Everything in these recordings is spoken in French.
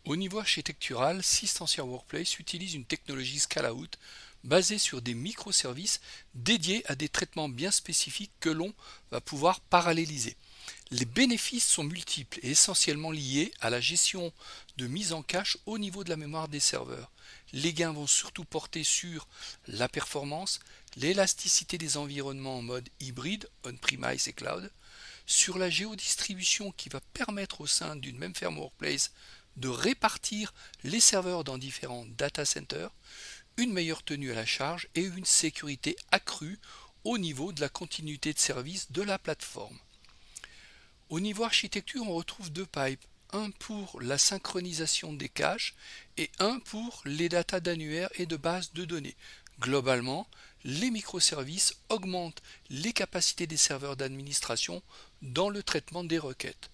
Au niveau architectural, Systentia Workplace utilise une technologie scale-out basée sur des microservices dédiés à des traitements bien spécifiques que l'on va pouvoir paralléliser. Les bénéfices sont multiples et essentiellement liés à la gestion de mise en cache au niveau de la mémoire des serveurs. Les gains vont surtout porter sur la performance, l'élasticité des environnements en mode hybride, on-premise et cloud, sur la géodistribution qui va permettre au sein d'une même ferme workplace de répartir les serveurs dans différents data centers, une meilleure tenue à la charge et une sécurité accrue au niveau de la continuité de service de la plateforme. Au niveau architecture, on retrouve deux pipes, un pour la synchronisation des caches et un pour les datas d'annuaires et de bases de données. Globalement, les microservices augmentent les capacités des serveurs d'administration dans le traitement des requêtes.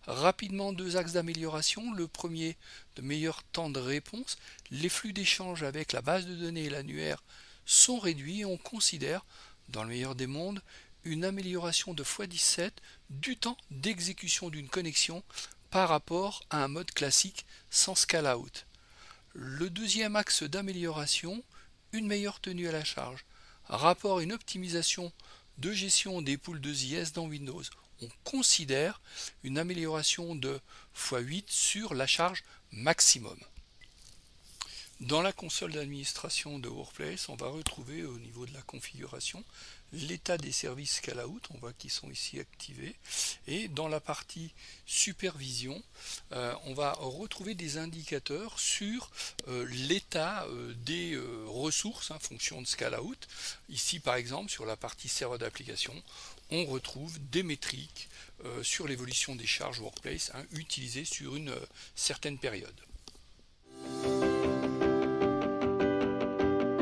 Rapidement, deux axes d'amélioration. Le premier, de meilleur temps de réponse. Les flux d'échange avec la base de données et l'annuaire sont réduits et on considère, dans le meilleur des mondes, une amélioration de x17 du temps d'exécution d'une connexion par rapport à un mode classique sans scale-out. Le deuxième axe d'amélioration, une meilleure tenue à la charge. Rapport à une optimisation de gestion des poules de ZIS dans Windows. On considère une amélioration de x8 sur la charge maximum. Dans la console d'administration de Workplace, on va retrouver au niveau de la configuration l'état des services scale-out, on voit qu'ils sont ici activés, et dans la partie supervision, on va retrouver des indicateurs sur l'état des ressources, fonction de scale-out. Ici par exemple, sur la partie serveur d'application, on retrouve des métriques sur l'évolution des charges Workplace utilisées sur une certaine période.